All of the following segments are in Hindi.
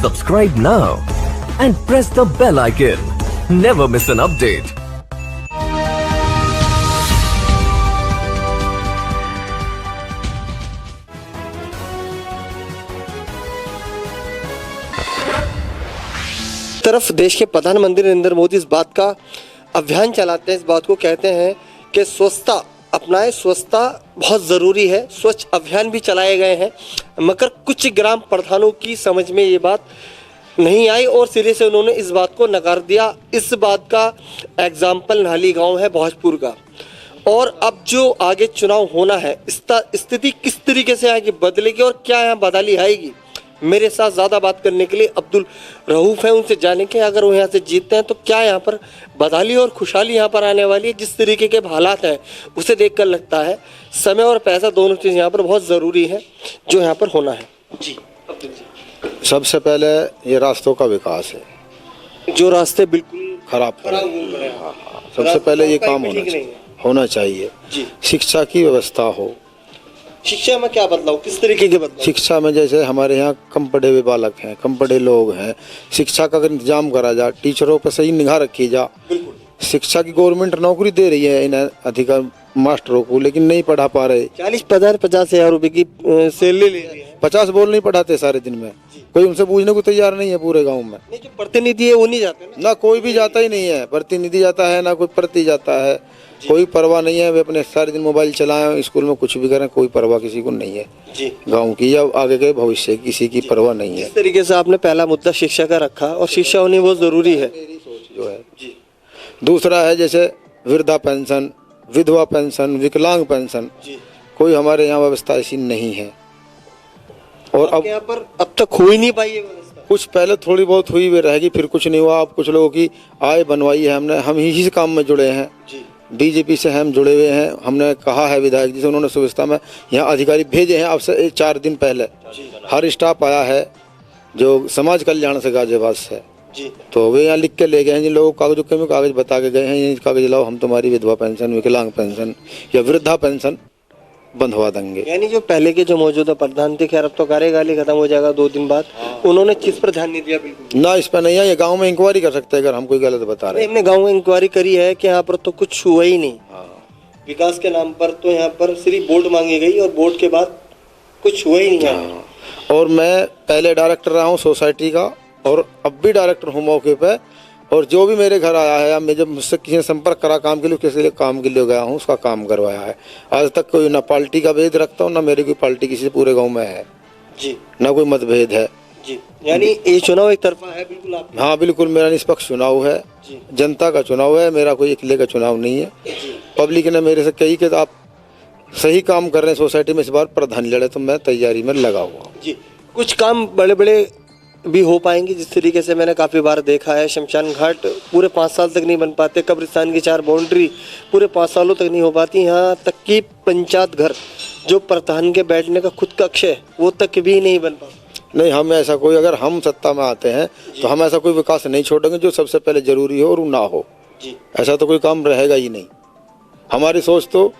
Subscribe now and press the bell icon. Never miss an update. तरफ देश के प्रधानमंत्री नरेंद्र मोदी इस बात का अभियान चलाते हैं, इस बात को कहते हैं कि स्वच्छता अपनाएं, स्वच्छता बहुत ज़रूरी है। स्वच्छ अभियान भी चलाए गए हैं, मगर कुछ ग्राम प्रधानों की समझ में ये बात नहीं आई और सिरे से उन्होंने इस बात को नकार दिया। इस बात का एग्जाम्पल नाली गांव है भोजपुर का। और अब जो आगे चुनाव होना है, स्थिति किस तरीके से आगे बदलेगी और क्या यहाँ बदली आएगी, मेरे साथ ज़्यादा बात करने के लिए अब्दुल रऊफ हैं, उनसे जाने के अगर वो यहाँ से जीतते हैं तो क्या यहाँ पर बदहाली और खुशहाली यहाँ पर आने वाली है। जिस तरीके के हालात हैं उसे देखकर लगता है समय और पैसा दोनों चीज़ यहाँ पर बहुत ज़रूरी है जो यहाँ पर होना है। जी अब्दुल जी, सबसे पहले ये रास्तों का विकास है, जो रास्ते बिल्कुल खराब सबसे पहले ये काम होना चाहिए। जी, शिक्षा की व्यवस्था हो। शिक्षा में क्या बदलाव, किस तरीके के बदलाव? शिक्षा में जैसे हमारे यहाँ कम पढ़े हुए बालक हैं, कम पढ़े लोग हैं, शिक्षा का अगर इंतजाम करा जा, टीचरों पर सही निगाह रखी जा। शिक्षा की गवर्नमेंट नौकरी दे रही है इन अधिकार मास्टरों को, लेकिन नहीं पढ़ा पा रहे। 50,000 रुपए की सैलरी ले रही है, 50 बोल नहीं पढ़ाते सारे दिन में। कोई उनसे पूछने को तैयार नहीं है पूरे गाँव में। जो प्रतिनिधि है वो नहीं जाते ना, कोई भी जाता ही नहीं है। प्रतिनिधि जाता है ना कोई प्रति जाता है, कोई परवाह नहीं है। वे अपने सारे दिन मोबाइल चलाएं, स्कूल में कुछ भी करें, कोई परवाह किसी को नहीं है। जी, गांव की या आगे के भविष्य की किसी की परवाह नहीं है। इस तरीके से आपने पहला मुद्दा शिक्षा का रखा और शिक्षा होनी बहुत जरूरी है जो है। जी, दूसरा है जैसे वृद्धा पेंशन, विधवा पेंशन, विकलांग पेंशन, कोई हमारे यहाँ व्यवस्था ऐसी नहीं है। और अब यहाँ पर अब तक हो ही नहीं पाई है व्यवस्था। कुछ पहले थोड़ी बहुत हुई हुई रहेगी, फिर कुछ नहीं हुआ। अब कुछ लोगों की आय बनवाई है हमने, हम इसी काम में जुड़े हैं। बीजेपी से हम जुड़े हुए हैं। हमने कहा है विधायक जी से, उन्होंने सुव्यवस्था में यहाँ अधिकारी भेजे हैं। अब से 4 दिन पहले हर स्टाफ आया है जो समाज कल्याण से गाजियाबाद से, तो वे यहाँ लिख के ले गए हैं जिन लोगों को कागजों में कागज बता के गए हैं, ये कागज लाओ, हम तुम्हारी विधवा पेंशन, विकलांग पेंशन या वृद्धा पेंशन बंधवा देंगे। यानी जो पहले के जो मौजूदा प्रधान थे, खैर अब तो कार्यकाल ही खत्म हो जाएगा 2 दिन बाद, उन्होंने चीज पर ध्यान नहीं दिया बिल्कुल ना। इस पर नहीं है, ये गांव में इंक्वायरी कर सकते हैं अगर हम कोई गलत बता रहे हैं। हमने गांव में इंक्वायरी करी है कि यहाँ पर तो कुछ हुआ ही नहीं। विकास के नाम पर तो यहाँ पर सिर्फ वोट मांगी गई और वोट के बाद कुछ हुआ ही नहीं। और मैं पहले डायरेक्टर रहा हूँ सोसाइटी का और अब भी डायरेक्टर हूँ मौके पे। और जो भी मेरे घर आया है, मैं जब मुझसे किसी ने संपर्क करा काम के लिए, किसी लिए काम के लिए गया हूँ, उसका काम करवाया है। आज तक कोई ना पार्टी का भेद रखता हूँ, ना मेरी कोई पार्टी किसी पूरे गांव में है जी, ना कोई मतभेद है जी। यानी ये चुनाव एक तरफा है बिल्कुल आप? हाँ बिल्कुल, मेरा निष्पक्ष चुनाव है, जनता का चुनाव है, मेरा कोई अकेले का चुनाव नहीं है। पब्लिक ने मेरे से कही कि आप सही काम कर रहे हैं सोसाइटी में, इस बार प्रधान लड़े, तो मैं तैयारी में लगा हुआ जी। कुछ काम बड़े बड़े भी हो पाएंगे, जिस तरीके से मैंने काफ़ी बार देखा है, शमशान घाट पूरे 5 साल तक नहीं बन पाते, कब्रिस्तान की 4 बाउंड्री पूरे 5 सालों तक नहीं हो पाती, यहाँ तक कि पंचायत घर जो प्रधान के बैठने का खुद कक्ष है वो तक भी नहीं बन पाता। नहीं, हम ऐसा कोई, अगर हम सत्ता में आते हैं तो हम ऐसा कोई विकास नहीं छोड़ेंगे जो सबसे पहले जरूरी हो और ना हो जी। ऐसा तो कोई काम रहेगा ही नहीं। हमारी सोच तो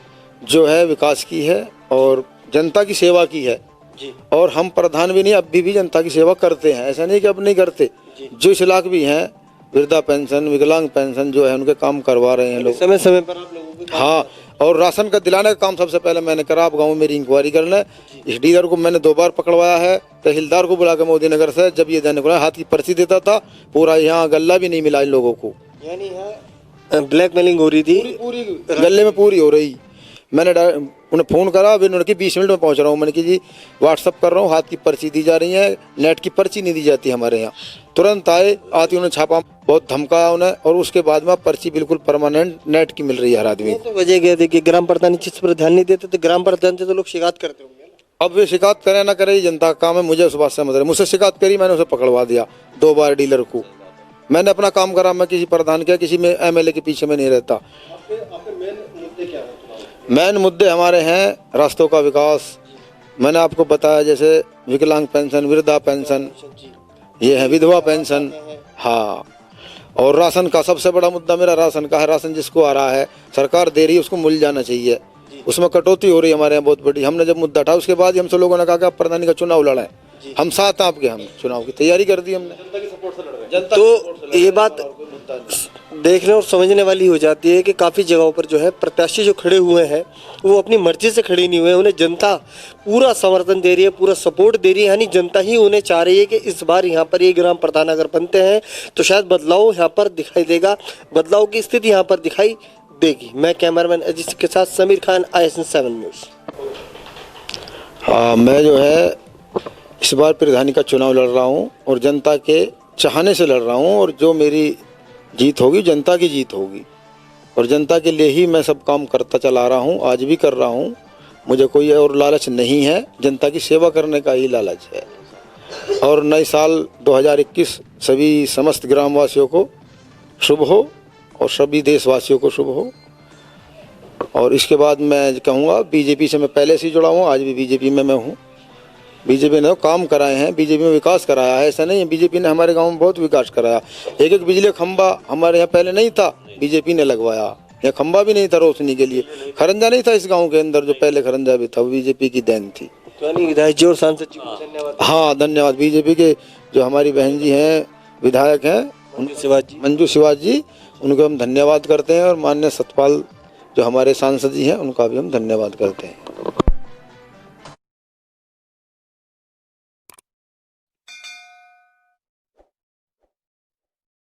जो है विकास की है और जनता की सेवा की है जी। और हम प्रधान भी नहीं, अब भी जनता की सेवा करते हैं, ऐसा नहीं कि अब नहीं करते। जो इस इलाके भी हैं, वृद्धा पेंशन, विकलांग पेंशन जो है उनके काम करवा रहे हैं लोग समय समय पर आप लोगों को। हाँ, और राशन का दिलाने का काम सबसे पहले मैंने करा। अब गाँव में मेरी इंक्वायरी करना है। इस डीलर को मैंने 2 बार पकड़वाया है, तहसीलदार को बुला के मोदी नगर से, जब ये देने को हाथ की पर्ची देता था, पूरा यहाँ गल्ला भी नहीं मिला इन लोगों को। यानी यहाँ ब्लैकमेलिंग हो रही थी, पूरी गले में पूरी हो रही। मैंने उन्हें फ़ोन करा, अभी उन्होंने कि 20 मिनट में पहुंच रहा हूँ। मैंने कि जी व्हाट्सअप कर रहा हूँ, हाथ की पर्ची दी जा रही है, नेट की पर्ची नहीं दी जाती हमारे यहाँ। तुरंत आए, आती उन्होंने छापा, बहुत धमकाया उन्हें, और उसके बाद में पर्ची बिल्कुल परमानेंट नेट की मिल रही है हर आदमी। तो वजह क्या थी कि ग्राम प्रधान इस चीज़ पर ध्यान नहीं देते, तो ग्राम प्रधान से तो लोग शिकायत करते होंगे। अब वे शिकायत करें ना करें, जनता का काम है, मुझे उस बात से मतलब। मुझसे शिकायत करी, मैंने उसे पकड़वा दिया 2 बार डीलर को। मैंने अपना काम करा, मैं किसी प्रधान के, किसी में MLA के पीछे में नहीं रहता। मेन मुद्दे हमारे हैं रास्तों का विकास। मैंने आपको बताया जैसे विकलांग पेंशन, वृद्धा पेंशन, ये है विधवा पेंशन। हाँ, और राशन का सबसे बड़ा मुद्दा मेरा राशन का है। राशन जिसको आ रहा है, सरकार दे रही है, उसको मिल जाना चाहिए। उसमें कटौती हो रही है हमारे यहाँ बहुत बड़ी। हमने जब मुद्दा उठा उसके बाद ही हमसे लोगों ने कहा कि आप प्रधानी का चुनाव लड़ाएं, हम साथ हैं आपके, हम चुनाव की तैयारी कर दी हमने। तो ये बात देखने और समझने वाली हो जाती है कि काफ़ी जगहों पर जो है प्रत्याशी जो खड़े हुए हैं वो अपनी मर्जी से खड़े नहीं हुए, उन्हें जनता पूरा समर्थन दे रही है, पूरा सपोर्ट दे रही है, यानी जनता ही उन्हें चाह रही है कि इस बार यहाँ पर ये ग्राम प्रधान अगर बनते हैं तो शायद बदलाव यहाँ पर दिखाई देगा, बदलाव की स्थिति यहाँ पर दिखाई देगी। मैं कैमरामैन अजीत के साथ समीर खान, ISN7 न्यूज़। हाँ, मैं जो है इस बार प्रधानी का चुनाव लड़ रहा हूँ और जनता के चाहने से लड़ रहा हूँ, और जो मेरी जीत होगी जनता की जीत होगी, और जनता के लिए ही मैं सब काम करता चला रहा हूँ, आज भी कर रहा हूँ। मुझे कोई और लालच नहीं है, जनता की सेवा करने का ही लालच है। और नए साल 2021 सभी समस्त ग्रामवासियों को शुभ हो और सभी देशवासियों को शुभ हो। और इसके बाद मैं कहूँगा बीजेपी से मैं पहले से जुड़ा हूँ, आज भी बीजेपी में मैं हूँ। बीजेपी ने काम कराए हैं, बीजेपी में विकास कराया है, ऐसा नहीं है। बीजेपी ने हमारे गांव में बहुत विकास कराया। एक एक बिजली खंबा हमारे यहाँ पहले नहीं था, बीजेपी ने लगवाया। यहाँ खंबा भी नहीं था रोशनी के लिए, खरंजा नहीं था इस गांव के अंदर, जो पहले खरंजा भी था वो बीजेपी की देन थी। विधायक जी और सांसद जी को धन्यवाद। हाँ, धन्यवाद। बीजेपी के जो हमारी बहन जी हैं, विधायक हैं मंजू शिवाज जी, उनको हम धन्यवाद करते हैं, और माननीय सतपाल जो हमारे सांसद जी हैं उनका भी हम धन्यवाद करते हैं।